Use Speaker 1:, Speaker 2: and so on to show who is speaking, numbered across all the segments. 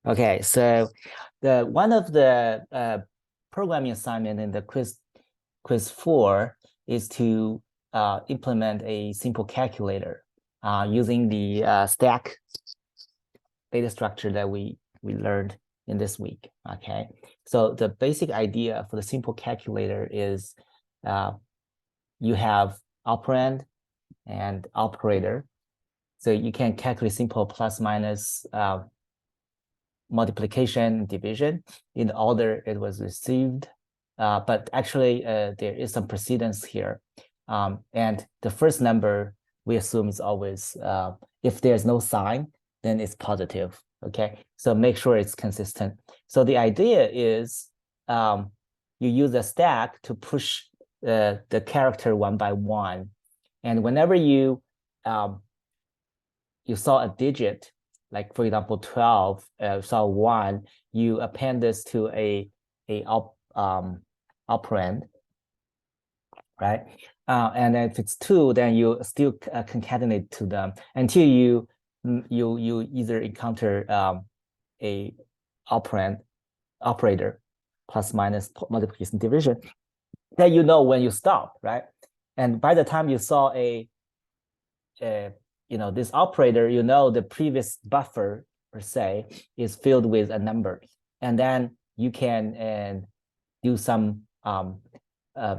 Speaker 1: Okay, so the one of the programming assignment in the quiz 4 is to implement a simple calculator using the stack data structure that we learned in this week. Okay, so the basic idea for the simple calculator is you have operand and operator. So you can calculate simple plus minus multiplication, division in the order it was received. But actually, there is some precedence here. And the first number we assume is always, if there's no sign, then it's positive. Okay, so make sure it's consistent. So the idea is you use a stack to push the character one by one. And whenever you saw a digit, like for example 12, saw 1, you append this to a operand, right? And if it's 2, then you still concatenate to them until you either encounter a operand operator plus minus multiplication division, then you know when you stop, right? And by the time you saw this operator, the previous buffer per se is filled with a number, and then you can do some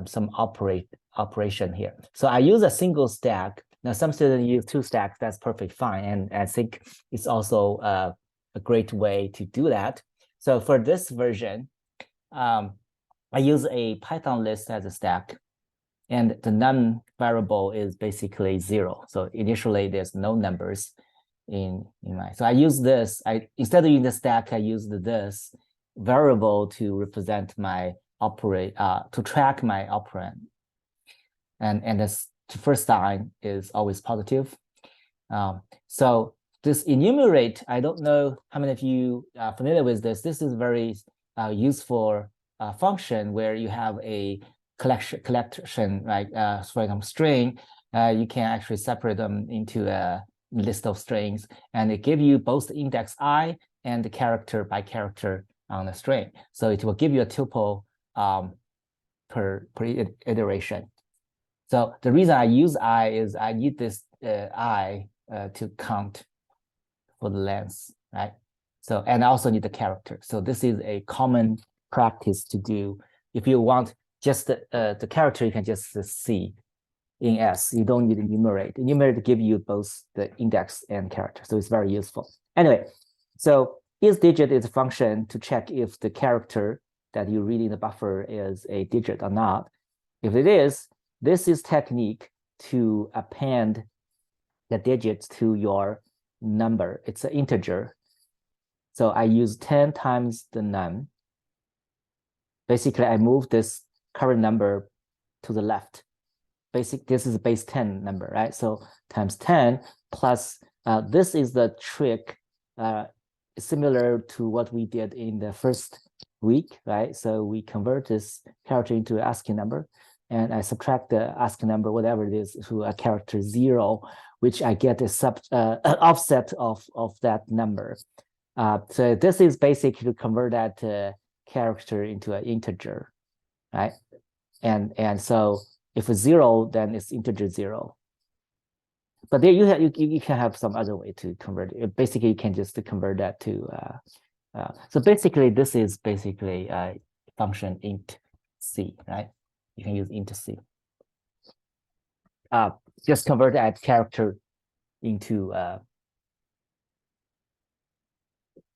Speaker 1: operation here. So I use a single stack. Now some students use 2 stacks. That's perfect fine, and I think it's also a great way to do that. So for this version, I use a Python list as a stack. And the none variable is basically 0. So initially there's no numbers in my. So I use this. Instead of using the stack, I used this variable to represent my to track my operand. And this first sign is always positive. So this enumerate, I don't know how many of you are familiar with this. This is very useful function where you have a collection, right? For example, string, you can actually separate them into a list of strings, and it give you both the index I and the character by character on the string. So it will give you a tuple per iteration. So the reason I use I is I need this I to count for the length, right? So, and I also need the character. So this is a common practice to do. If you want just the character, you can just see in S. You don't need to enumerate. Enumerate give you both the index and character. So it's very useful. Anyway, so isDigit is a function to check if the character that you read in the buffer is a digit or not. If it is, this is technique to append the digits to your number. It's an integer. So I use 10 times the num. Basically, I move this current number to the left. This is a base 10 number, right? So times 10 plus, this is the trick similar to what we did in the first week, right? So we convert this character into an ASCII number, and I subtract the ASCII number, whatever it is, to a character 0, which I get a offset of that number. So this is basically to convert that character into an integer, right? And so if it's 0, then it's integer 0. But there you can have some other way to convert it. Basically, you can just convert that to. So basically, this is basically a function int c, right? You can use int c. Just convert that character into.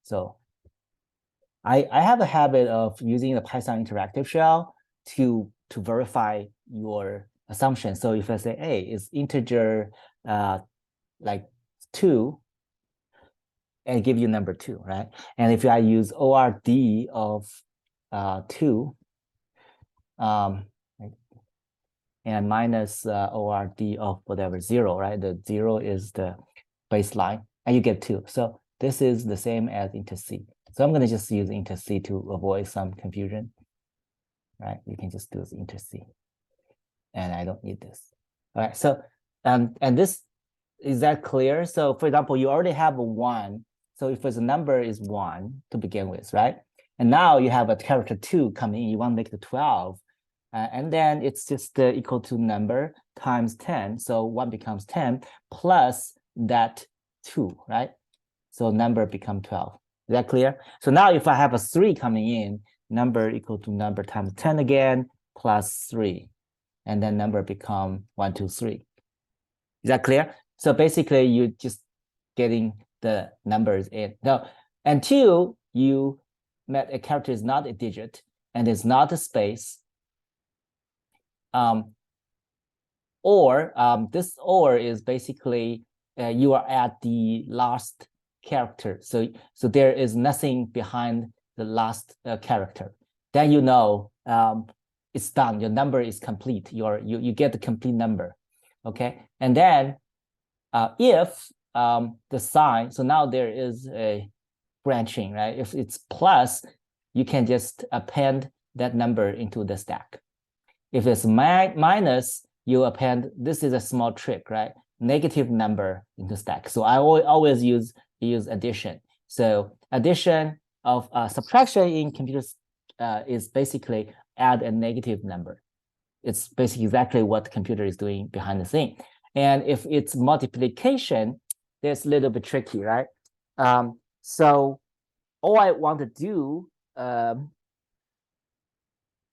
Speaker 1: So I have a habit of using the Python interactive shell to verify your assumption. So if I say, hey, is integer like 2, and give you number 2, right? And if I use ORD of 2, and minus ORD of whatever 0, right? The 0 is the baseline, and you get 2. So this is the same as int c. So I'm going to just use int c to avoid some confusion, right? You can just do this int c, and I don't need this. All right. So and this, is that clear? So for example, you already have a 1. So if the number is 1 to begin with, right? And now you have a character 2 coming in, you want to make it 12. And then it's just equal to number times 10. So 1 becomes 10 plus that 2, right? So number become 12. Is that clear? So now if I have a 3 coming in, number equal to number times 10 again, plus 3. And then number become 1, 2, 3. Is that clear? So basically you're just getting the numbers in. Now, until you met a character is not a digit and is not a space, this or is basically you are at the last character. So there is nothing behind the last character. Then you know it's done. Your number is complete. You get the complete number. Okay. And then if the sign, so now there is a branching, right? If it's plus, you can just append that number into the stack. If it's minus, you append, this is a small trick, right? Negative number into stack. So I always use addition. So addition of subtraction in computers is basically add a negative number. It's basically exactly what the computer is doing behind the scene. And if it's multiplication, that's a little bit tricky, right? So all I want to do,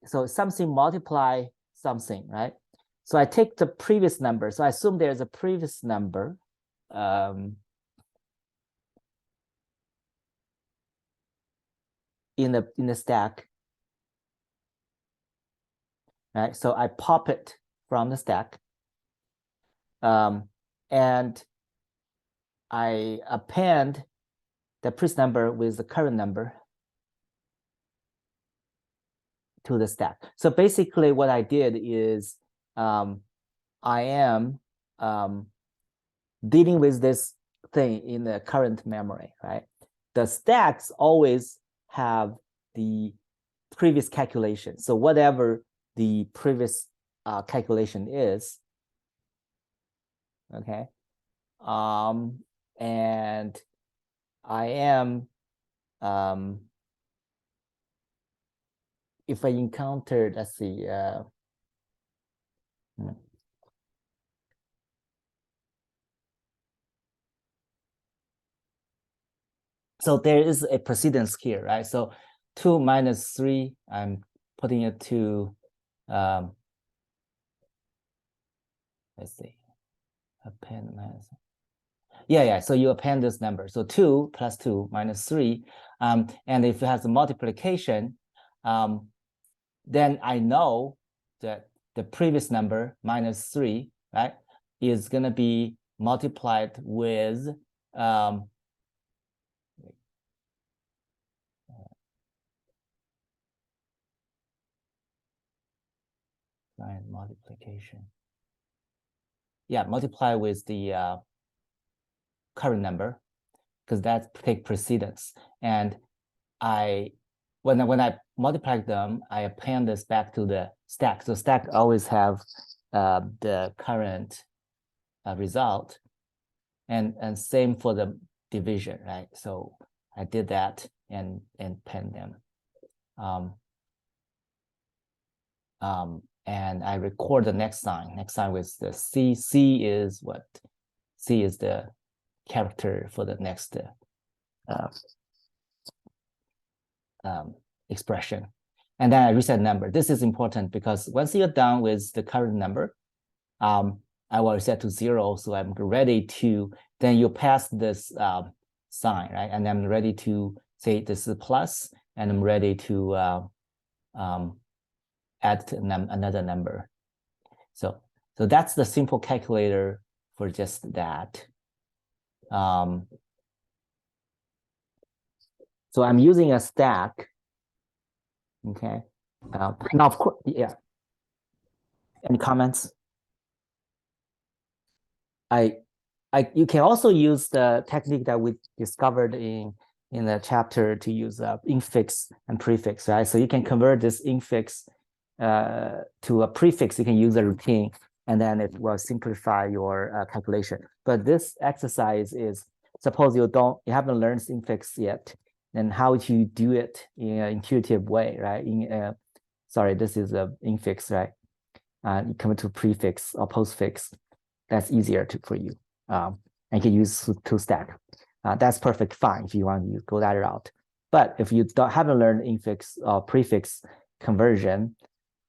Speaker 1: so something multiply something, right? So I take the previous number. So I assume there's a previous number. In the stack, right? So I pop it from the stack, and I append the previous number with the current number to the stack. So basically, what I did is I am dealing with this thing in the current memory, right? The stacks always have the previous calculation. So whatever the previous calculation is, okay? And I am, if I encounter, let's see, so there is a precedence here, right? So 2 minus 3, I'm putting it to, let's see, append minus. Yeah. So you append this number. So 2 plus 2 minus 3. And if it has a multiplication, then I know that the previous number minus 3, right, is going to be multiplied with multiplication. Yeah, multiply with the current number, because that take precedence. And when I multiply them, I append this back to the stack. So stack always have the current result, and same for the division, right? So I did that and append them. And I record the next sign. Next sign with the C. C is what? C is the character for the next expression. And then I reset number. This is important because once you're done with the current number, I will reset to 0. So I'm ready to, then you pass this sign, right? And I'm ready to say this is plus, and I'm ready to add another number. So that's the simple calculator for just that. So I'm using a stack. Okay. Now, of course, yeah. Any comments? You can also use the technique that we discovered in the chapter to use infix and prefix, right? So you can convert this infix to a prefix. You can use a routine, and then it will simplify your calculation. But this exercise is, suppose you haven't learned infix yet, then how do you do it in an intuitive way, right? Sorry, this is a infix, right? You come to prefix or postfix. That's easier for you. And you can use two stack. That's perfect fine if you want to go that route. But if you haven't learned infix or prefix conversion,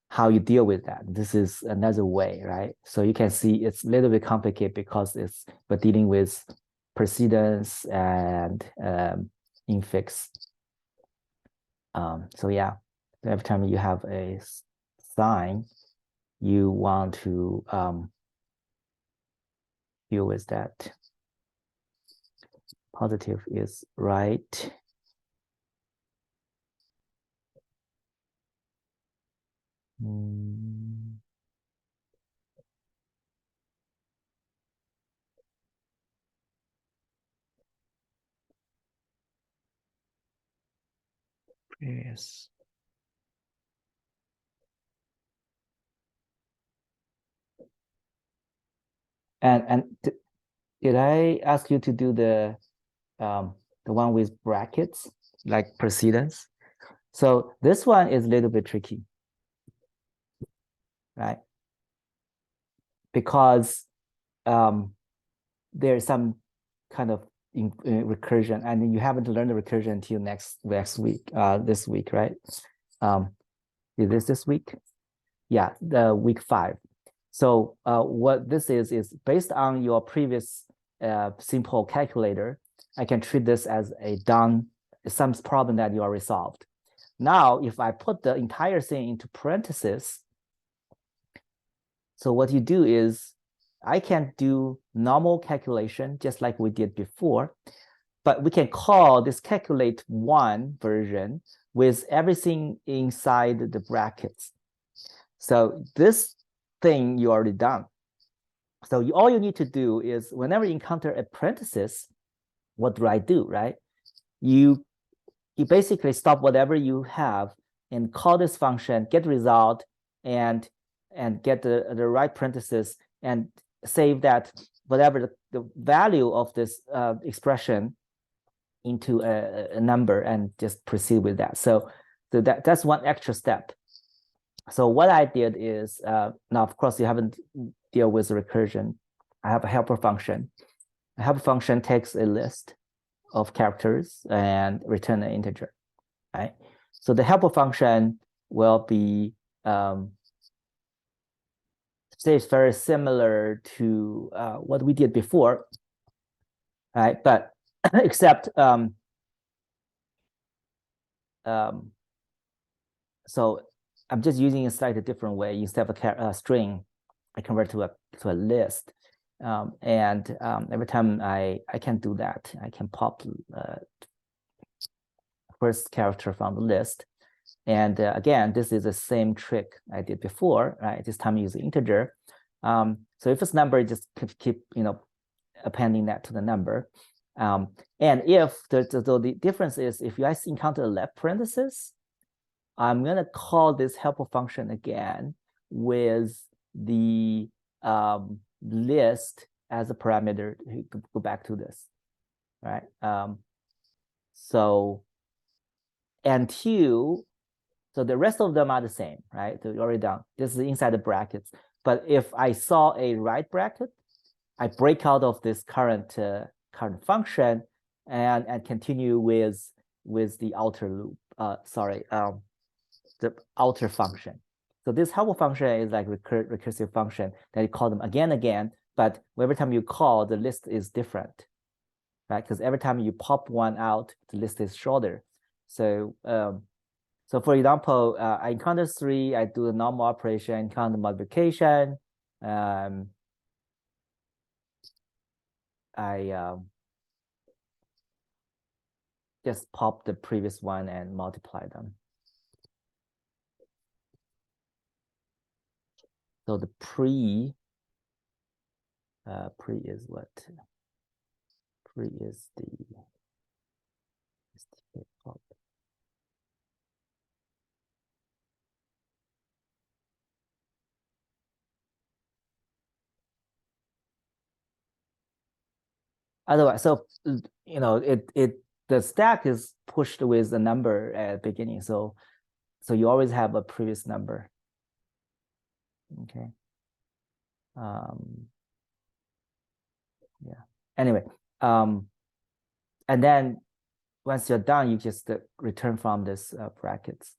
Speaker 1: how you deal with that. This is another way, right? So you can see it's a little bit complicated because we're dealing with precedence and infix. So yeah, every time you have a sign, you want to deal with that. Positive is right. Yes. And did I ask you to do the one with brackets, like precedence? So this one is a little bit tricky, right? Because there's some kind of recursion, and you haven't learned the recursion until next week, this week, right? Is this week? Yeah, the week 5. So what this is based on your previous simple calculator. I can treat this as some problem that you are resolved. Now, if I put the entire thing into parentheses, so what you do is I can do normal calculation just like we did before, but we can call this calculate one version with everything inside the brackets. So this thing you already done. So all you need to do is whenever you encounter a parenthesis, what do I do, right? You basically stop whatever you have and call this function, get result, and get the right parenthesis and save that whatever the value of this expression into a number and just proceed with that. So that's one extra step. So what I did is, now of course you haven't deal with recursion. I have a helper function. A helper function takes a list of characters and return an integer, right? So the helper function will be, say it's very similar to what we did before, right? But except, so I'm just using a slightly different way. Instead of a string, I convert to a list. Every time I can do that, I can pop first character from the list. And again, this is the same trick I did before, right? This time using integer. So if it's number, just keep appending that to the number. And if the difference is if you encounter a left parenthesis, I'm gonna call this helper function again with the list as a parameter. Go back to this, right? So the rest of them are the same, right? So you're already done. This is inside the brackets. But if I saw a right bracket, I break out of this current function and continue with the outer loop. The outer function. So this helper function is like recursive function that you call them again, but every time you call, the list is different, right? Because every time you pop one out, the list is shorter. So so for example, I encounter 3, I do the normal operation, encounter multiplication. I just pop the previous one and multiply them. So the pre is what? Pre is the pop. Otherwise, so the stack is pushed with a number at the beginning. So you always have a previous number. Okay. Yeah. Anyway, and then once you're done, you just return from this brackets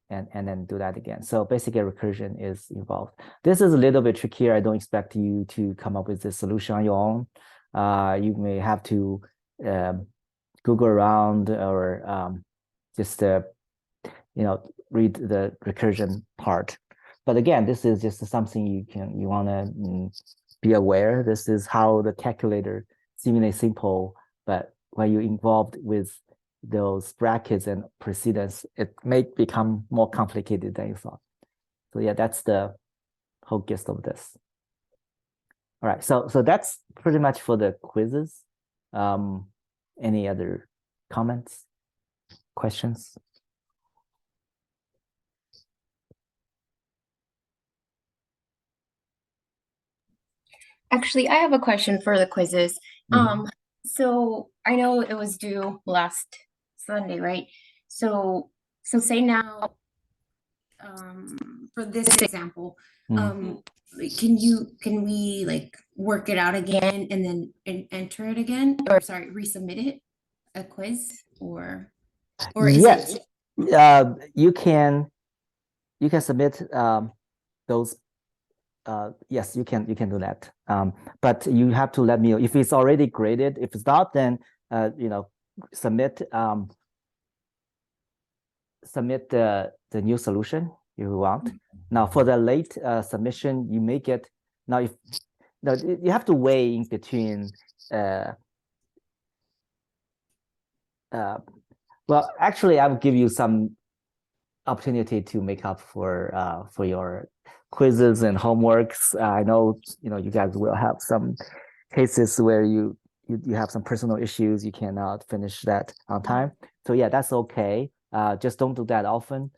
Speaker 1: and then do that again. So basically recursion is involved. This is a little bit trickier. I don't expect you to come up with this solution on your own. You may have to Google around or just read the recursion part. But again, this is just something you want to be aware. This is how the calculator seemingly simple, but when you're involved with those brackets and precedence, it may become more complicated than you thought. So yeah, that's the whole gist of this. All right, so that's pretty much for the quizzes. Any other comments, questions?
Speaker 2: Actually, I have a question for the quizzes. So I know it was due last Sunday, right? So say now, for this example, can we like work it out again and then enter it again, or sorry, resubmit it, a quiz, or is
Speaker 1: Yes,
Speaker 2: it?
Speaker 1: you can submit those. Yes, you can do that. But you have to let me know if it's already graded. If it's not, then submit submit the new solution you want. Now for the late submission, you may get now if now you have to weigh in between well, actually, I will give you some opportunity to make up for your quizzes and homeworks. I know you guys will have some cases where you have some personal issues, you cannot finish that on time. So yeah, that's okay. Just don't do that often.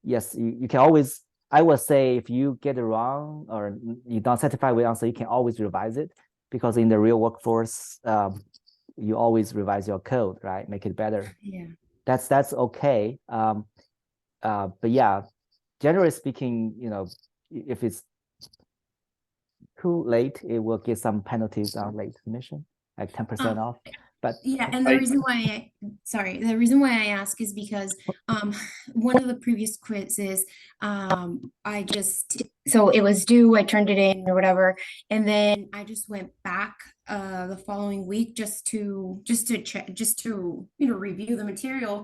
Speaker 1: Yes, you can always. I would say if you get it wrong or you're not satisfied with the answer, you can always revise it because in the real workforce, you always revise your code, right? Make it better.
Speaker 2: Yeah.
Speaker 1: That's okay. But yeah, generally speaking, if it's too late, it will get some penalties on late submission, like 10% off. But
Speaker 2: yeah, and the reason why the reason why I ask is because one of the previous quizzes, I just, so it was due, I turned it in or whatever, and then I just went back the following week just to check, just to review the material.